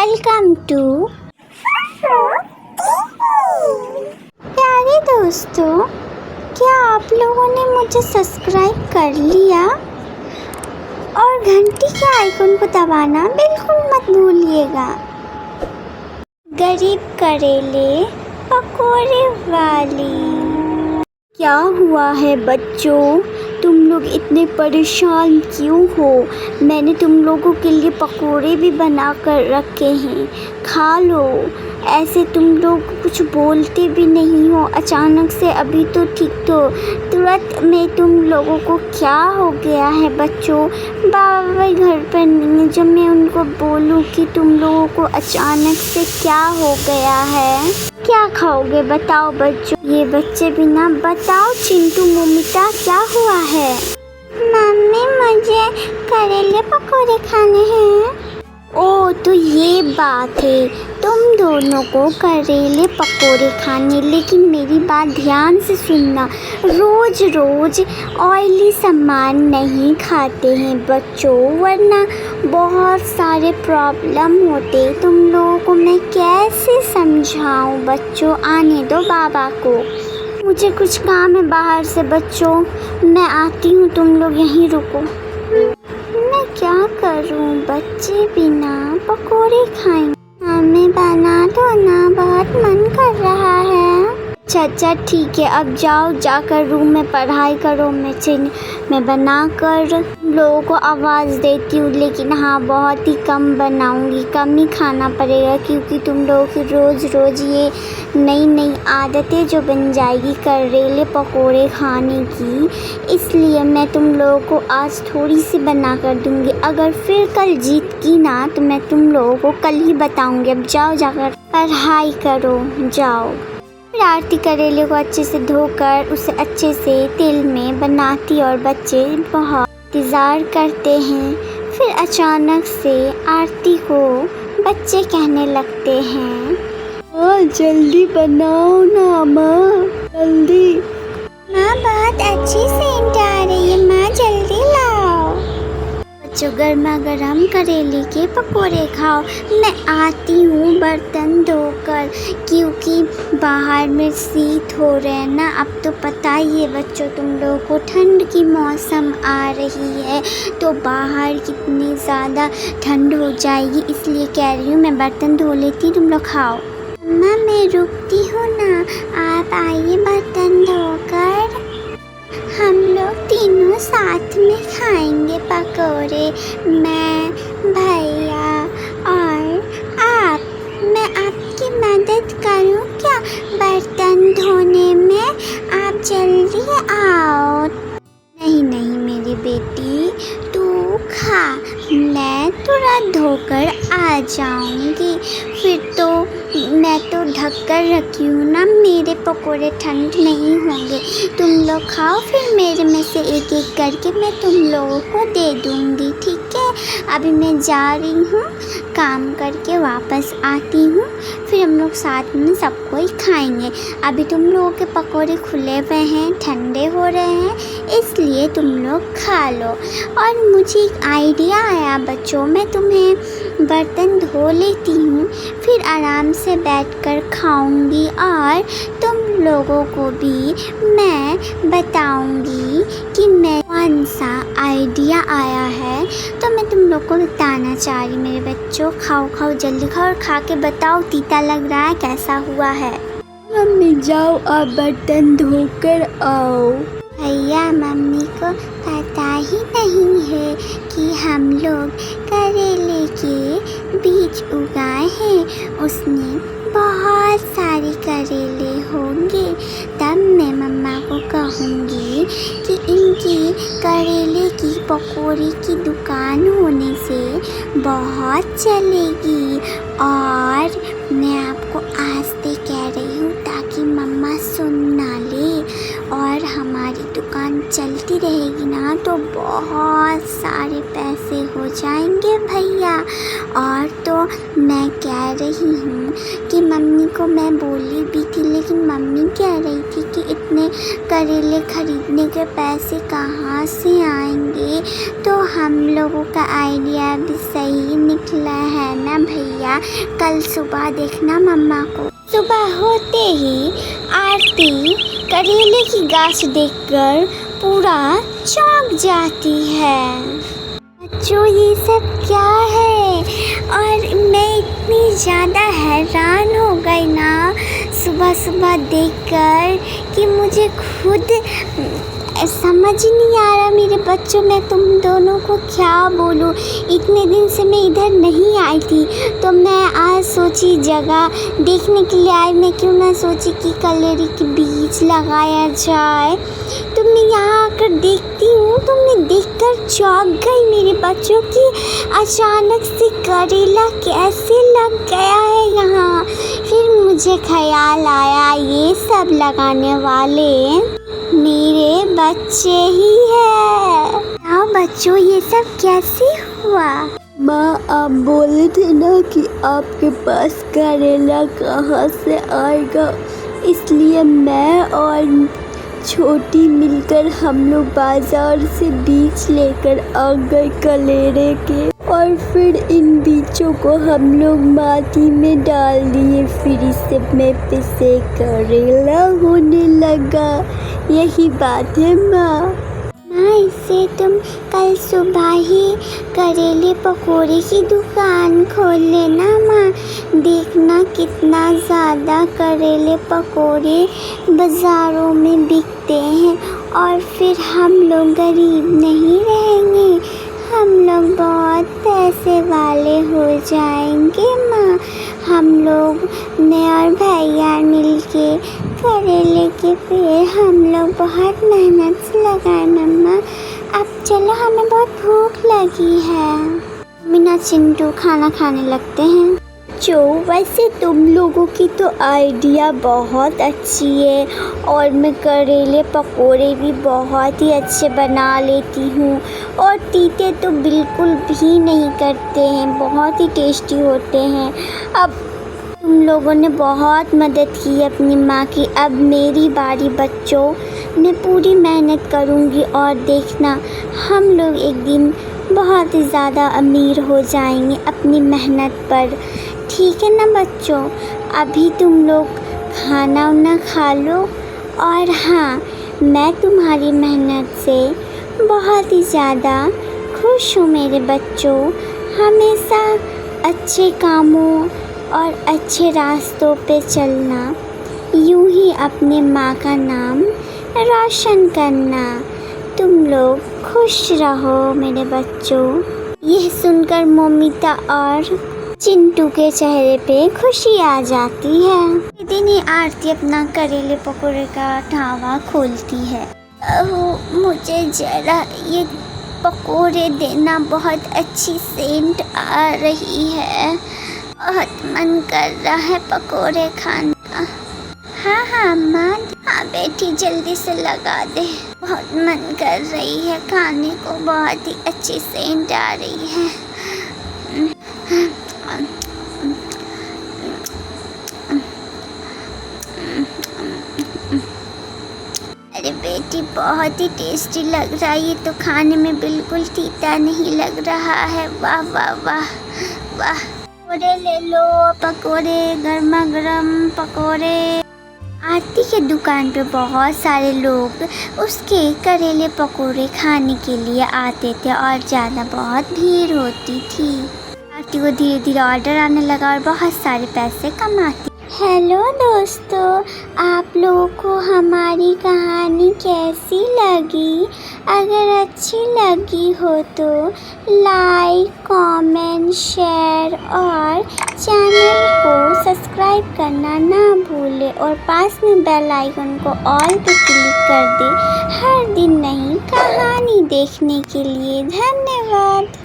Welcome to प्यारे दोस्तों, क्या आप लोगों ने मुझे सब्सक्राइब कर लिया? और घंटी के आइकन को दबाना बिल्कुल मत भूलिएगा। गरीब करेले पकोड़े वाली। क्या हुआ है बच्चों, तुम लोग इतने परेशान क्यों हो? मैंने तुम लोगों के लिए पकोड़े भी बना कर रखे हैं, खा लो। ऐसे तुम लोग कुछ बोलते भी नहीं हो, अचानक से अभी तो ठीक तो तुरंत में तुम लोगों को क्या हो गया है बच्चों? बाबा घर पर नहीं है, जब मैं उनको बोलूं कि तुम लोगों को अचानक से क्या हो गया है। क्या खाओगे बताओ बच्चों? ये बच्चे भी ना, बताओ चिंटू मोमिता क्या हुआ है? मम्मी मुझे करेले पकोड़े खाने हैं। ओ तो ये बात है, तुम दोनों को करेले पकोड़े खाने। लेकिन मेरी बात ध्यान से सुनना, रोज़ रोज़ ऑयली सामान नहीं खाते हैं बच्चों, वरना बहुत सारे प्रॉब्लम होते। तुम लोगों को मैं कैसे समझाऊं बच्चों? आने दो बाबा को, मुझे कुछ काम है बाहर से बच्चों, मैं आती हूँ, तुम लोग यहीं रुको। मैं क्या करूं, बच्चे बिना पकोड़े खाएंगे। हमें बना दो ना, बहुत मन कर रहा है। अच्छा ठीक है, अब जाओ, जाकर रूम में पढ़ाई करो। मैं बना कर लोगों को आवाज़ देती हूँ, लेकिन हाँ बहुत ही कम बनाऊँगी, कम ही खाना पड़ेगा, क्योंकि तुम लोगों की रोज़ रोज़ ये नई नई आदतें जो बन जाएगी करेले पकोड़े खाने की, इसलिए मैं तुम लोगों को आज थोड़ी सी बना कर दूँगी। अगर फिर कल जीत की ना तो मैं तुम लोगों को कल ही बताऊँगी। अब जाओ, जाकर पढ़ाई करो, जाओ। फिर आरती करेले को अच्छे से धोकर उसे अच्छे से तेल में बनाती और बच्चे बहुत इंतज़ार करते हैं। फिर अचानक से आरती को बच्चे कहने लगते हैं, जल्दी बनाओ ना माँ, जल्दी। माँ बहुत अच्छी सेंट आ रही है, माँ जल्दी लाओ। बच्चों गर्मा गर्म करेले के पकोड़े खाओ। मैं आती हूँ बर्तन धोकर, क्योंकि बाहर में शीत हो रहे हैं ना। अब तो पता ही है बच्चों तुम लोगों को, ठंड की मौसम आ रही है तो बाहर कितनी ज़्यादा ठंड हो जाएगी, इसलिए कह रही हूँ मैं बर्तन धो लेती हूँ, तुम लोग खाओ। अम्मा मैं रुकती हूँ ना, आप आइए बर्तन धोकर, हम लोग तीनों साथ में खाएंगे पकोड़े, मैं, भैया और आप। मैं आपकी मदद करूँ क्या बर्तन धोने में? आप जल्दी आओ। नहीं नहीं मेरी बेटी, तू खा, मैं तुरंत धोकर आ जाऊंगी। फिर तो मैं तो ढक कर रखी हूँ ना, मेरे पकोड़े ठंड नहीं होंगे। तुम लोग खाओ, फिर मेरे में से एक एक करके मैं तुम लोगों को दे दूँगी, ठीक है? अभी मैं जा रही हूँ, काम करके वापस आती हूँ, फिर हम लोग साथ में सबको ही खाएंगे। अभी तुम लोगों के पकोड़े खुले हुए हैं, ठंडे हो रहे हैं, इसलिए तुम लोग खा लो। और मुझे एक आइडिया आया बच्चों, मैं तुम्हें बर्तन धो लेती हूँ, फिर आराम से बैठकर खाऊंगी और तुम लोगों को भी मैं बताऊंगी कि मैं कौन सा आइडिया आया है। तो मैं तुम लोग को बताना चाह रही, मेरे बच्चों खाओ खाओ, जल्दी खाओ और खा के बताओ तीता लग रहा है, कैसा हुआ है। मम्मी जाओ आप बर्तन धोकर आओ। भैया मम्मी को पता ही नहीं है कि हम लोग करेले के बीज उगाए हैं, उसने बहुत सारे करेले होंगे, तब मैं मम्मा को कहूँगी कि इनकी करेले की पकोड़े की दुकान होने से बहुत चलेगी। और मैं आपको आज से कह रही हूँ ताकि मम्मा सुन ना ले और हमारी दुकान चल चलती रहेगी ना तो बहुत सारे पैसे हो जाएंगे भैया। और तो मैं कह रही हूँ कि मम्मी को मैं बोली भी थी, लेकिन मम्मी कह रही थी कि इतने करेले खरीदने के पैसे कहाँ से आएंगे। तो हम लोगों का आइडिया भी सही निकला है ना भैया। कल सुबह देखना मम्मा को सुबह होते ही आरती करेले की गाछ देखकर पूरा चौंक जाती है। बच्चों ये सब क्या है? और मैं इतनी ज़्यादा हैरान हो गई ना सुबह सुबह देखकर कि मुझे खुद समझ नहीं आ रहा मेरे बच्चों, मैं तुम दोनों को क्या बोलूं। इतने दिन से मैं इधर नहीं आई थी तो मैं आज सोची जगह देखने के लिए आई। मैं क्यों ना सोची कि कलेरी के बीज लगाया जाए। तो मैं यहाँ आकर देखती हूँ तो मैं देखकर चौंक गई मेरे बच्चों की अचानक से करेला कैसे लग गया है यहाँ। फिर मुझे ख्याल आया ये सब लगाने वाले मेरे बच्चे ही है। हाँ बच्चों ये सब कैसे हुआ? माँ आप बोले थे ना कि आपके पास करेला कहाँ से आएगा, इसलिए मैं और छोटी मिलकर हम लोग बाजार से बीज लेकर आ गए कलेरे के। और फिर इन बीजों को हम लोग माटी में डाल दिए, फिर इसे में से करेला होने लगा। यही बात है माँ। माँ इसे तुम कल सुबह ही करेले पकोड़े की दुकान खोल लेना माँ। देखना कितना ज़्यादा करेले पकोड़े बाज़ारों में बिकते हैं और फिर हम लोग गरीब नहीं रहेंगे, हम लोग बहुत पैसे वाले हो जाएंगे माँ। हम लोग मैं और भैया मिलके करेले के पेड़ हम लोग बहुत मेहनत से लगाए मम्मा। अब चलो हमें बहुत भूख लगी है। मीना चिंटू खाना खाने लगते हैं। जो वैसे तुम लोगों की तो आइडिया बहुत अच्छी है और मैं करेले पकोड़े भी बहुत ही अच्छे बना लेती हूँ और तीते तो बिल्कुल भी नहीं करते हैं, बहुत ही टेस्टी होते हैं। अब तुम लोगों ने बहुत मदद की अपनी माँ की, अब मेरी बारी बच्चों। मैं पूरी मेहनत करूँगी और देखना हम लोग एक दिन बहुत ही ज़्यादा अमीर हो जाएंगे अपनी मेहनत पर। ठीक है ना बच्चों? अभी तुम लोग खाना वाना खा लो। और हाँ मैं तुम्हारी मेहनत से बहुत ही ज़्यादा खुश हूँ मेरे बच्चों। हमेशा अच्छे कामों और अच्छे रास्तों पे चलना, यूं ही अपने माँ का नाम रोशन करना। तुम लोग खुश रहो मेरे बच्चों। यह सुनकर मोमिता और चिंटू के चेहरे पे खुशी आ जाती है। दिन ही आरती अपना करेले पकोड़े का ढाबा खोलती है। मुझे ज़रा ये पकोड़े देना, बहुत अच्छी सेंट आ रही है, बहुत मन कर रहा है पकोड़े खाने का। हाँ हाँ माँ, हाँ बेटी जल्दी से लगा दे, बहुत मन कर रही है खाने को, बहुत ही अच्छी सेंट आ रही है। अरे बेटी बहुत ही टेस्टी लग रहा है, ये तो खाने में बिल्कुल तीता नहीं लग रहा है। वाह वाह वाह वाह। पकोड़े ले लो, पकोड़े गर्मा गर्म पकोड़े। आरती के दुकान पे बहुत सारे लोग उसके करेले पकोड़े खाने के लिए आते थे और ज़्यादा बहुत भीड़ होती थी। आरती को धीरे धीरे ऑर्डर आने लगा और बहुत सारे पैसे कमाती। हेलो दोस्तों, आप लोगों को हमारी कहानी कैसी लगी? अगर अच्छी लगी हो तो लाइक, कमेंट, शेयर और चैनल को सब्सक्राइब करना ना भूलें और पास में बेल आइकन को ऑल पे क्लिक कर दें हर दिन नई कहानी देखने के लिए। धन्यवाद।